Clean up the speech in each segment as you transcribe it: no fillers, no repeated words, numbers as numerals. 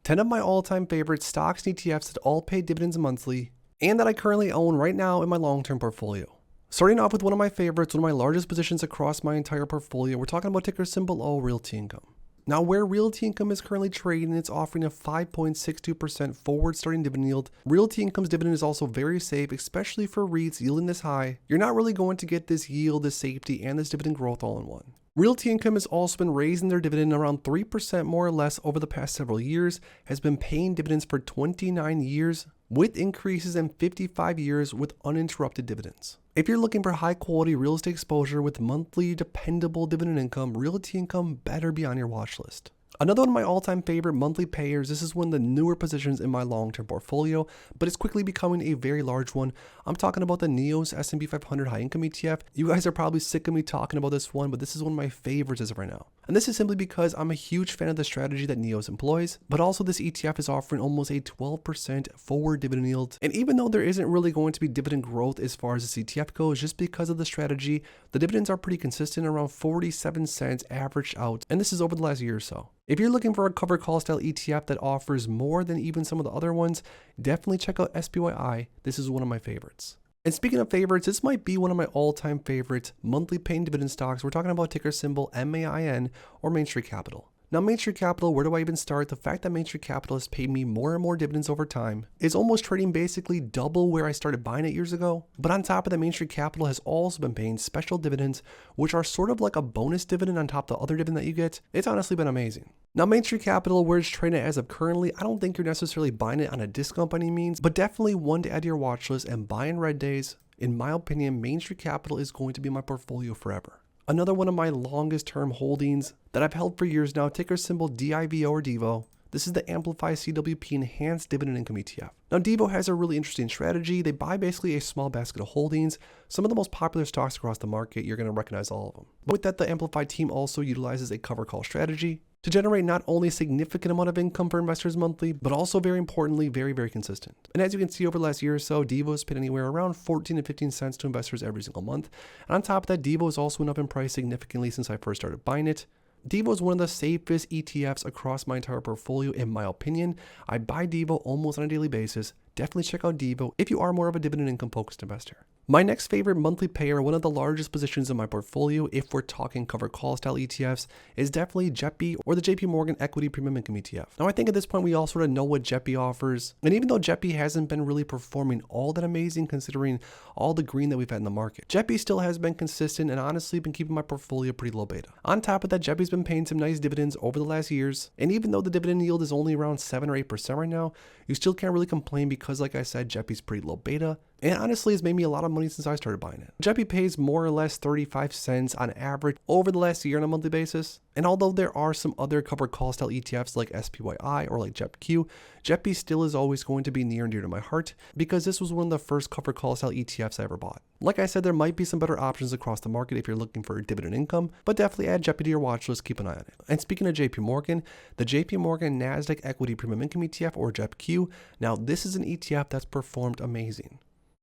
10 of my all-time favorite stocks and ETFs that all pay dividends monthly, and that I currently own right now in my long-term portfolio. Starting off with one of my favorites, one of my largest positions across my entire portfolio, we're talking about ticker symbol O, Realty Income. Now, where Realty Income is currently trading, it's offering a 5.62% forward starting dividend yield. Realty Income's dividend is also very safe, especially for REITs yielding this high. You're not really going to get this yield, this safety, and this dividend growth all in one. Realty Income has also been raising their dividend around 3% more or less over the past several years, has been paying dividends for 29 years, with increases in 55 years with uninterrupted dividends. If you're looking for high quality real estate exposure with monthly dependable dividend income, Realty Income better be on your watch list. Another one of my all-time favorite monthly payers, this is one of the newer positions in my long-term portfolio, but it's quickly becoming a very large one. I'm talking about the NEOS S&P 500 High Income ETF. You guys are probably sick of me talking about this one, but this is one of my favorites as of right now. And this is simply because I'm a huge fan of the strategy that NEOS employs, but also this ETF is offering almost a 12% forward dividend yield. And even though there isn't really going to be dividend growth as far as this ETF goes, just because of the strategy, the dividends are pretty consistent, around 47 cents averaged out, and this is over the last year or so. If you're looking for a covered call style ETF that offers more than even some of the other ones, definitely check out SPYI. This is one of my favorites. And speaking of favorites, this might be one of my all-time favorite monthly paying dividend stocks. We're talking about ticker symbol MAIN or Main Street Capital. Now, Main Street Capital, where do I even start? The fact that Main Street Capital has paid me more and more dividends over time is almost trading basically double where I started buying it years ago. But on top of that, Main Street Capital has also been paying special dividends, which are sort of like a bonus dividend on top of the other dividend that you get. It's honestly been amazing. Now, Main Street Capital, where it's trading as of currently, I don't think you're necessarily buying it on a discount by any means, but definitely one to add to your watch list and buy in red days. In my opinion, Main Street Capital is going to be my portfolio forever. Another one of my longest term holdings that I've held for years now, ticker symbol DIVO or DIVO. This is the Amplify CWP Enhanced Dividend Income ETF. Now, DIVO has a really interesting strategy. They buy basically a small basket of holdings. Some of the most popular stocks across the market, you're going to recognize all of them. But with that, the Amplify team also utilizes a cover call strategy to generate not only a significant amount of income for investors monthly, but also very importantly, very, very consistent. And as you can see over the last year or so, DIVO has paid anywhere around 14 to 15 cents to investors every single month. And on top of that, DIVO has also went up in price significantly since I first started buying it. DIVO is one of the safest ETFs across my entire portfolio, in my opinion. I buy DIVO almost on a daily basis. Definitely check out DIVO if you are more of a dividend income focused investor. My next favorite monthly payer, one of the largest positions in my portfolio, if we're talking covered call style ETFs, is definitely JEPI or the JP Morgan Equity Premium Income ETF. Now, I think at this point we all sort of know what JEPI offers. And even though JEPI hasn't been really performing all that amazing considering all the green that we've had in the market, JEPI still has been consistent and honestly been keeping my portfolio pretty low beta. On top of that, JEPI's been paying some nice dividends over the last years. And even though the dividend yield is only around 7 or 8% right now, you still can't really complain because, like I said, JEPI's pretty low beta. And honestly, it's made me a lot of money since I started buying it. JEPI pays more or less 35 cents on average over the last year on a monthly basis. And although there are some other covered call style ETFs like SPYI or like JEPQ, JEPI still is always going to be near and dear to my heart because this was one of the first covered call style ETFs I ever bought. Like I said, there might be some better options across the market if you're looking for dividend income, but definitely add JEPI to your watch list, keep an eye on it. And speaking of JP Morgan, the JP Morgan Nasdaq Equity Premium Income ETF or JEPQ, now this is an ETF that's performed amazing.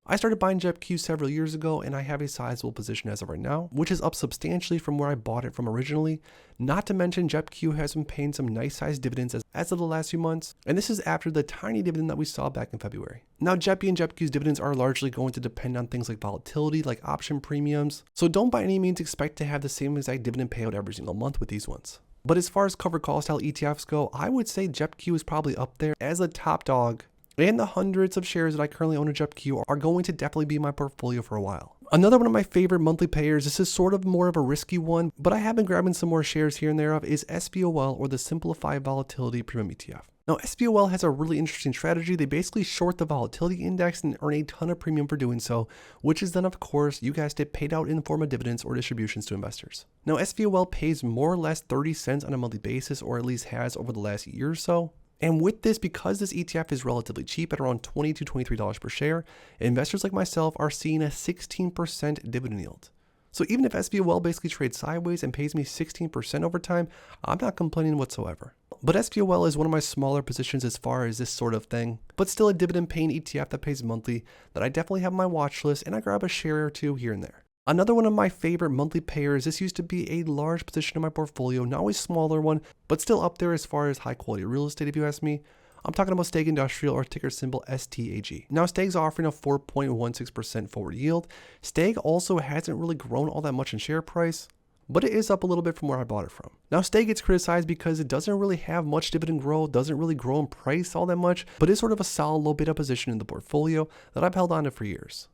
I started buying JEPQ several years ago and I have a sizable position as of right now, which is up substantially from where I bought it from originally. Not to mention JEPQ has been paying some nice sized dividends as of the last few months, and this is after the tiny dividend that we saw back in February. Now, JEPI and JEPQ's dividends are largely going to depend on things like volatility, like option premiums, so don't by any means expect to have the same exact dividend payout every single month with these ones. But as far as covered call style ETFs go, I would say JEPQ is probably up there as a top dog. And the hundreds of shares that I currently own in JEPQ are going to definitely be my portfolio for a while. Another one of my favorite monthly payers, this is sort of more of a risky one, but I have been grabbing some more shares here and there of, is SVOL or the Simplified Volatility Premium ETF. Now, SVOL has a really interesting strategy. They basically short the volatility index and earn a ton of premium for doing so, which is then, of course, you guys get paid out in the form of dividends or distributions to investors. Now, SVOL pays more or less 30 cents on a monthly basis, or at least has over the last year or so. And with this, because this ETF is relatively cheap at around $20 to $23 per share, investors like myself are seeing a 16% dividend yield. So even if SVOL basically trades sideways and pays me 16% over time, I'm not complaining whatsoever. But SVOL is one of my smaller positions as far as this sort of thing, but still a dividend paying ETF that pays monthly that I definitely have on my watch list and I grab a share or two here and there. Another one of my favorite monthly payers, this used to be a large position in my portfolio, now a smaller one, but still up there as far as high quality real estate if you ask me. I'm talking about STAG Industrial, or ticker symbol STAG. Now STAG's offering a 4.16% forward yield. STAG also hasn't really grown all that much in share price, but it is up a little bit from where I bought it from. Now STAG gets criticized because it doesn't really have much dividend growth, doesn't really grow in price all that much, but is sort of a solid low beta position in the portfolio that I've held on to for years.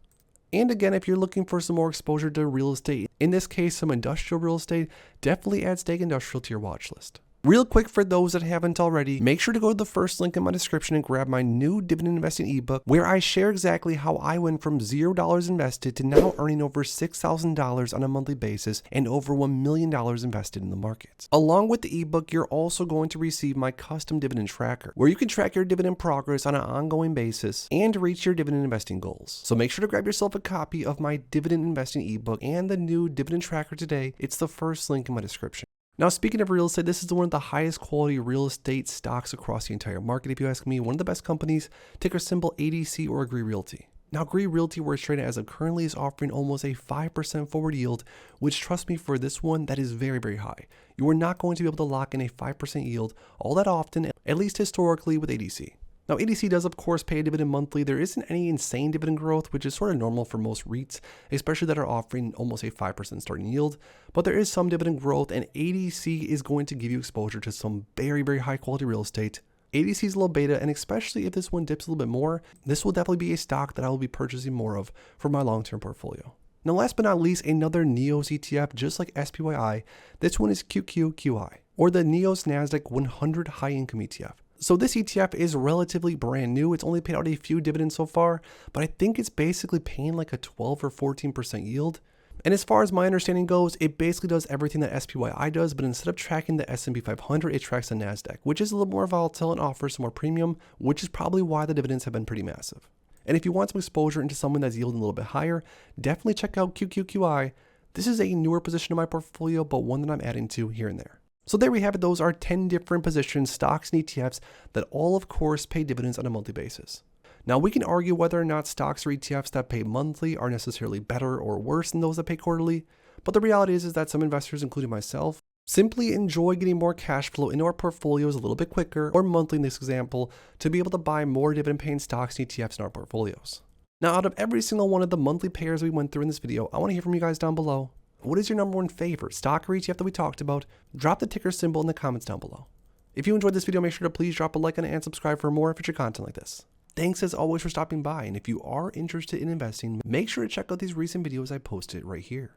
And again, if you're looking for some more exposure to real estate, in this case some industrial real estate, definitely add STAG Industrial to your watch list. Real quick, for those that haven't already, make sure to go to the first link in my description and grab my new dividend investing ebook, where I share exactly how I went from $0 invested to now earning over $6,000 on a monthly basis and over $1 million invested in the markets. Along with the ebook, you're also going to receive my custom dividend tracker, where you can track your dividend progress on an ongoing basis and reach your dividend investing goals. So make sure to grab yourself a copy of my dividend investing ebook and the new dividend tracker today. It's the first link in my description. Now, speaking of real estate, this is one of the highest quality real estate stocks across the entire market. If you ask me, one of the best companies, ticker symbol ADC or Agree Realty. Now, Agree Realty, where it's traded as of currently, is offering almost a 5% forward yield, which, trust me, for this one, that is very, very high. You are not going to be able to lock in a 5% yield all that often, at least historically with ADC. Now, ADC does, of course, pay a dividend monthly. There isn't any insane dividend growth, which is sort of normal for most REITs, especially that are offering almost a 5% starting yield. But there is some dividend growth, and ADC is going to give you exposure to some very, very high quality real estate. ADC is low beta, and especially if this one dips a little bit more, this will definitely be a stock that I will be purchasing more of for my long-term portfolio. Now, last but not least, another NEOS ETF, just like SPYI. This one is QQQI, or the NEOS NASDAQ 100 High Income ETF. So this ETF is relatively brand new. It's only paid out a few dividends so far, but I think it's basically paying like a 12 or 14% yield. And as far as my understanding goes, it basically does everything that SPYI does, but instead of tracking the S&P 500, it tracks the NASDAQ, which is a little more volatile and offers some more premium, which is probably why the dividends have been pretty massive. And if you want some exposure into someone that's yielding a little bit higher, definitely check out QQQI. This is a newer position in my portfolio, but one that I'm adding to here and there. So there we have it. Those are 10 different positions, stocks and ETFs that all, of course, pay dividends on a monthly basis. Now, we can argue whether or not stocks or ETFs that pay monthly are necessarily better or worse than those that pay quarterly, but the reality is that some investors, including myself, simply enjoy getting more cash flow into our portfolios a little bit quicker, or monthly in this example, to be able to buy more dividend-paying stocks and ETFs in our portfolios. Now, out of every single one of the monthly pairs we went through in this video, I want to hear from you guys down below. What is your number one favorite stock or ETF that we talked about? Drop the ticker symbol in the comments down below. If you enjoyed this video, make sure to please drop a like on it and subscribe for more future content like this. Thanks as always for stopping by, and if you are interested in investing, make sure to check out these recent videos I posted right here.